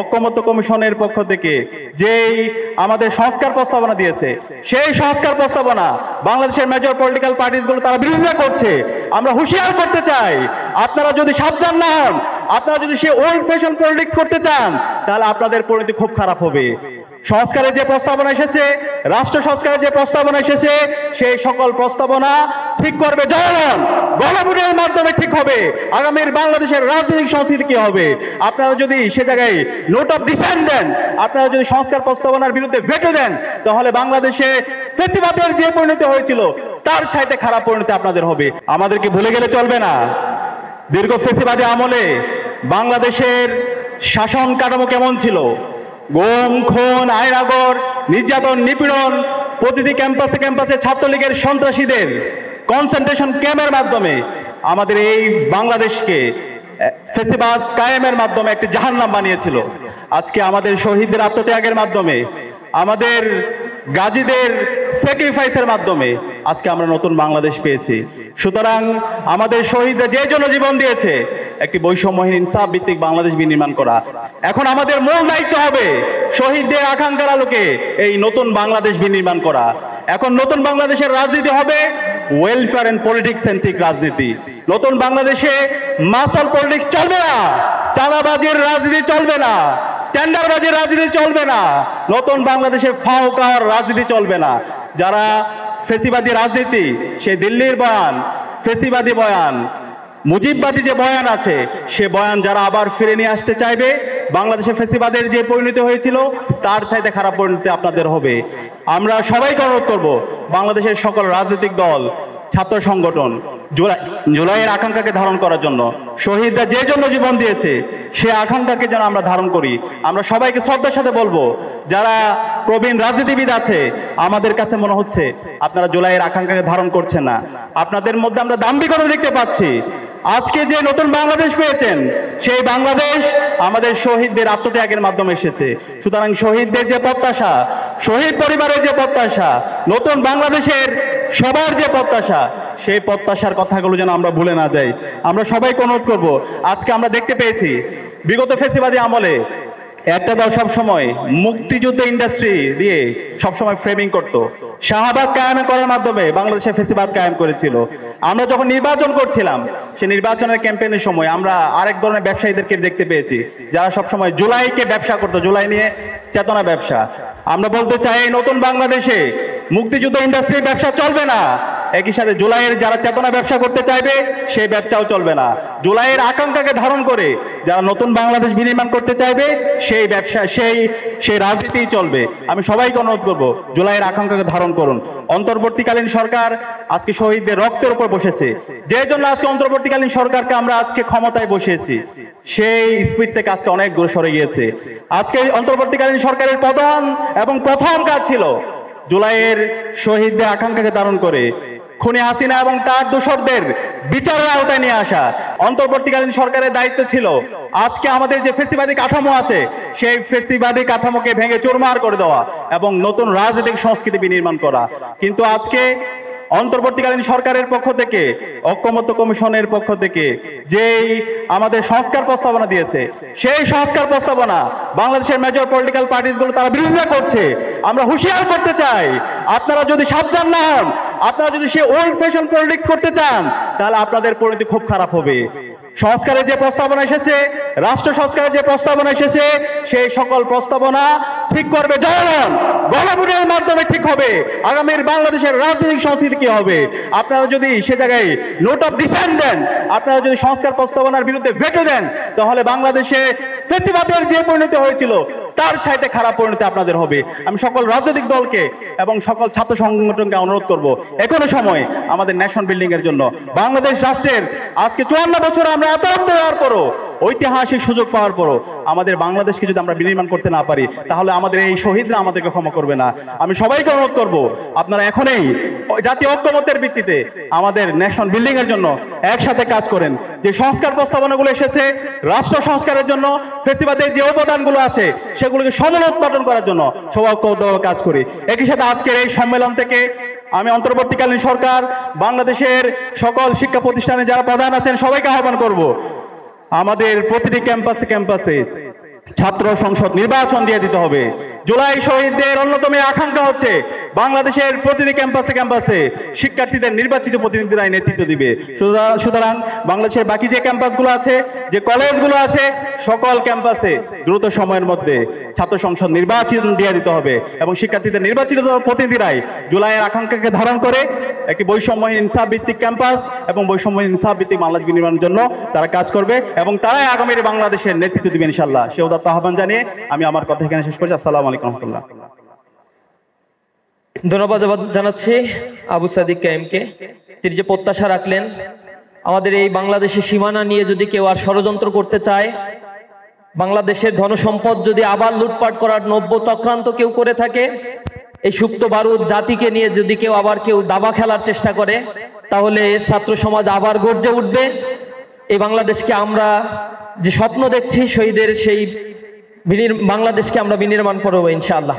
ঐক্যমত্য কমিশনের পক্ষ থেকে যেই আমাদের সংস্কার প্রস্তাবনা দিয়েছে, সেই সংস্কার প্রস্তাবনা বাংলাদেশের মেজর পলিটিক্যাল পার্টিসগুলো তারা বিরোধিতা করছে। আমরা হুঁশিয়ার করতে চাই, আপনারা যদি সাবধান না হন, আপনারা যদি সে ওল্ড ফ্যাশন পলিটিক্স করতে চান, তাহলে আপনাদের পরিণতি খুব খারাপ হবে। সংস্কারের যে প্রস্তাবনা এসেছে, রাষ্ট্র সংস্কারের যে প্রস্তাবনা এসেছে, সেই সকল প্রস্তাবনা ঠিক করবে জনগণ, গণভোটের মাধ্যমে ঠিক হবে আগামীর বাংলাদেশের রাজনৈতিক সংস্কৃতি কি হবে। আপনারা যদি সে জায়গায় নোট অফ ডিসেন্ট দেন, আপনারা যদি সংস্কার প্রস্তাবনার বিরুদ্ধে ভেটো দেন, তাহলে বাংলাদেশে ফ্যাসিবাদের যে পরিণতি হয়েছিল তার চাইতে খারাপ পরিণতি আপনাদের হবে। আমাদেরকে ভুলে গেলে চলবে না, দীর্ঘ ফ্যাসিবাদী আমলে বাংলাদেশের শাসন কাঠামো কেমন ছিল। গুম, খুন, আয়নাগর, নির্যাতন, নিপীড়ন, প্রতিটি ক্যাম্পাসে ক্যাম্পাসে ছাত্রলীগের সন্ত্রাসীদের কনসেন্ট্রেশন ক্যাম্পের মাধ্যমে আমাদের এই বাংলাদেশকে ফ্যাসিবাদ কায়েমের মাধ্যমে একটি জাহান্নাম বানিয়েছিল। আজকে আমাদের শহীদদের আত্মত্যাগের মাধ্যমে, আমাদের গাজীদের স্যাক্রিফাইসের মাধ্যমে আজকে আমরা নতুন বাংলাদেশ পেয়েছি। সুতরাং আমাদের শহীদরা যে জন্য জীবন দিয়েছে, একটি বৈষম্যহীন ইনসাফ ভিত্তিক বাংলাদেশ বিনির্মাণ করা। এখন আমাদের মূল দায়িত্ব হবে শহীদদের আকাঙ্ক্ষার আলোকে এই নতুন বাংলাদেশ বিনির্মাণ করা। এখন নতুন বাংলাদেশের রাজনীতি হবে ওয়েলফেয়ার এন্ড পলিটিক্স সেন্ট্রিক রাজনীতি। নতুন বাংলাদেশে মাসল পলিটিক্স চলবে না, চাঁদাবাজির রাজনীতি চলবে না, টেন্ডারবাজির রাজনীতি চলবে না, নতুন বাংলাদেশে ফাও খাওয়ার রাজনীতি চলবে না। যারা ফ্যাসিবাদী রাজনীতি, সে দিল্লির বয়ান, ফ্যাসিবাদী বয়ান, মুজিববাদী যে বয়ান আছে, সে বয়ান যারা আবার ফিরে নিয়ে আসতে চাইবে, বাংলাদেশে ফ্যাসিবাদের যে পরিণতি হয়েছিল তার চাইতে খারাপ পরিণতি আপনাদের হবে। আমরা সবাইকে অনুরোধ করব, বাংলাদেশের সকল রাজনৈতিক দল, ছাত্র সংগঠন জুলাইয়ের আকাঙ্ক্ষাকে ধারণ করার জন্য, শহীদরা যে জন্য জীবন দিয়েছে সে আকাঙ্ক্ষাকে যেন আমরা ধারণ করি। আমরা সবাইকে শ্রদ্ধার সাথে বলবো, যারা প্রবীণ রাজনীতিবিদ আছে, আমাদের কাছে মনে হচ্ছে আপনারা জুলাইয়ের আকাঙ্ক্ষাকে ধারণ করছেন না। আপনাদের মধ্যে আমরা দাম্ভিকতা দেখতে পাচ্ছি। আজকে যে নতুন বাংলাদেশ পেয়েছেন, সেই বাংলাদেশ আমাদের শহীদদের আত্মত্যাগের মাধ্যমে এসেছে। সুতরাং শহীদদের যে প্রত্যাশা, শহীদ পরিবারের যে প্রত্যাশা, নতুন বাংলাদেশের সবার যে প্রত্যাশা, সেই প্রত্যাশার কথাগুলো যেন আমরা ভুলে না যাই। আমরা সবাইকে অনুরোধ করব, আজকে আমরা দেখতে পেয়েছি বিগত ফ্যাসিবাদী আমলে একটা দল সবসময় মুক্তিযুদ্ধ ইন্ডাস্ট্রি দিয়ে সবসময় ফ্রেমিং করতো। শাহাদাত কায়েম করার মাধ্যমে বাংলাদেশে ফ্যাসিবাদ কায়েম করেছিল। আমরা যখন নির্বাচন করছিলাম, সেই নির্বাচনের ক্যাম্পেইনের সময় আমরা আরেক ধরনের ব্যবসায়ীদেরকে দেখতে পেয়েছি, যারা সবসময় জুলাইকে ব্যবসা করতো, জুলাই নিয়ে চেতনা ব্যবসা। আমরা বলতে চাই, নতুন বাংলাদেশে মুক্তিযুদ্ধ ইন্ডাস্ট্রির ব্যবসা চলবে না, একই সাথে জুলাইয়ের যারা চেতনা ব্যবসা করতে চাইবে সেই ব্যবসাও চলবে না। জুলাইয়ের আকাঙ্ক্ষাকে ধারণ করে যারা নতুন বাংলাদেশ বিনির্মাণ করতে চাইবে সেই ব্যবসা, সেই রাজনীতিই চলবে। আমি সবাইকে অনুরোধ করব, জুলাইয়ের আকাঙ্ক্ষাকে ধারণ করুন। অন্তর্বর্তীকালীন সরকার আজকে শহীদদের রক্তের উপর বসেছে, যে জন্য আজকে অন্তর্বর্তীকালীন সরকারকে আমরা আজকে ক্ষমতায় বসিয়েছি, সেই স্পিড থেকে আজকে অনেক দূরে সরে গিয়েছে। আজকে অন্তর্বর্তীকালীন সরকারের প্রধান এবং প্রথম কাজ ছিল জুলাইয়ের শহীদদের আকাঙ্ক্ষাকে ধারণ করে খুনি হাসিনা এবং তার দোসরদের বিচারের আওতায় নিয়ে আসা। অন্তর্বর্তীকালীন সরকারের দায়িত্ব ছিল আজকে আমাদের যে ফ্যাসিবাদী কাঠামো আছে, সেই ফ্যাসিবাদী কাঠামোকে ভেঙে চুরমার করে দেওয়া এবং নতুন রাজনৈতিক সংস্কৃতি বিনির্মাণ করা। কিন্তু আজকে অন্তর্বর্তীকালীন সরকারের পক্ষ থেকে, ঐক্যমত্য কমিশনের পক্ষ থেকে যেই আমাদের সংস্কার প্রস্তাবনা দিয়েছে, সেই সংস্কার প্রস্তাবনা বাংলাদেশের মেজর পলিটিক্যাল পার্টিসগুলো তারা বিরোধিতা করছে। আমরা হুঁশিয়ার করতে চাই, আপনারা যদি সাবধান না হন, আপনারা যদি সে ওল্ড ফ্যাশন পলিটিক্স করতে চান, তাহলে আপনাদের পরিণতি খুব খারাপ হবে। সংস্কারের যে প্রস্তাবনা এসেছে, রাষ্ট্র সংস্কারের যে প্রস্তাবনা এসেছে, সেই সকল প্রস্তাবনা ঠিক করবে জনগণ, গণভোটের মাধ্যমে ঠিক হবে আগামীর বাংলাদেশের রাজনৈতিক সংস্কৃতি কি হবে। আপনারা যদি সে জায়গায় নোট অফ ডিসেন্ট দেন, আপনারা যদি সংস্কার প্রস্তাবনার বিরুদ্ধে ভেটো দেন, তাহলে বাংলাদেশে ফ্যাসিবাদের যে পরিণতি হয়েছিল তার চাইতে খারাপ পরিণতি আপনাদের হবে। আমি সকল রাজনৈতিক দলকে এবং সকল ছাত্র সংগঠনকে অনুরোধ করব, এখনো সময় আমাদের ন্যাশন বিল্ডিং এর জন্য। বাংলাদেশ রাষ্ট্রের আজকে 54 বছর আমরা এত দেওয়ার পরও, ঐতিহাসিক সুযোগ পাওয়ার পরও আমাদের বাংলাদেশকে যদি আমরা বিনির্মাণ করতে না পারি, তাহলে আমাদের এই শহীদরা আমাদেরকে ক্ষমা করবে না। আমি সবাইকে অনুরোধ করব, আপনারা এখনই জাতীয় ঐক্যমত্যের ভিত্তিতে আমাদের ন্যাশন বিল্ডিং এর জন্য একসাথে কাজ করেন। যে সংস্কার প্রস্তাবনাগুলো এসেছে রাষ্ট্র সংস্কারের জন্য, ফ্যাসিবাদের যে অবদানগুলো আছে সেগুলোকে সমুৎপাদন করার জন্য সবাই কাজ করি। একই সাথে আজকের এই সম্মেলন থেকে আমি অন্তর্বর্তীকালীন সরকার, বাংলাদেশের সকল শিক্ষা প্রতিষ্ঠানে যারা প্রধান আছেন সবাইকে আহ্বান করব, আমাদের প্রতিটি ক্যাম্পাসে ক্যাম্পাসে ছাত্র সংসদ নির্বাচন দিয়ে দিতে হবে। জুলাই শহীদদের অন্যতম আকাঙ্ক্ষা হচ্ছে বাংলাদেশের প্রতিটি ক্যাম্পাসে ক্যাম্পাসে শিক্ষার্থীদের নির্বাচিত প্রতিনিধিরাই নেতৃত্ব দিবে। সুতরাং বাংলাদেশের বাকি যে ক্যাম্পাসগুলো আছে, যে কলেজগুলো আছে, সকল ক্যাম্পাসে দ্রুত সময়ের মধ্যে ছাত্র সংসদ নির্বাচন দিয়ে দিতে হবে এবং শিক্ষার্থীদের নির্বাচিত প্রতিনিধিরাই জুলাইয়ের আকাঙ্ক্ষাকে ধারণ করে একটি বৈষম্যহীন ইনসাফ ভিত্তিক ক্যাম্পাস এবং বৈষম্যহীন ইনসাফ ভিত্তিক বাংলাদেশ নির্মাণের জন্য তারা কাজ করবে এবং তারাই আগামীর বাংলাদেশের নেতৃত্ব দিবেন ইনশাআল্লাহ। সে উদাত্ত আহ্বান জানিয়ে আমি আমার কথা এখানে শেষ করছি। আসসালামু আলাইকুম ওয়া রাহমাতুল্লাহ। ধন্যবাদ জানাচ্ছি আবু সাদিক কাইমকে। তিনি যে প্রত্যাশা রাখলেন আমাদের এই বাংলাদেশের সীমানা নিয়ে যদি কেউ আর ষড়যন্ত্র করতে চায়, বাংলাদেশের ধনসম্পদ যদি আবার লুটপাট করার নব্য চক্রান্ত কেউ করে থাকে, এই সুপ্ত বারুদ জাতিকে নিয়ে যদি কেউ দাবা খেলার চেষ্টা করে, তাহলে ছাত্র সমাজ আবার গর্জে উঠবে। এই বাংলাদেশকে আমরা যে স্বপ্ন দেখছি শহীদের, সেই বাংলাদেশকে আমরা বিনির্মাণ করবো ইনশাআল্লাহ।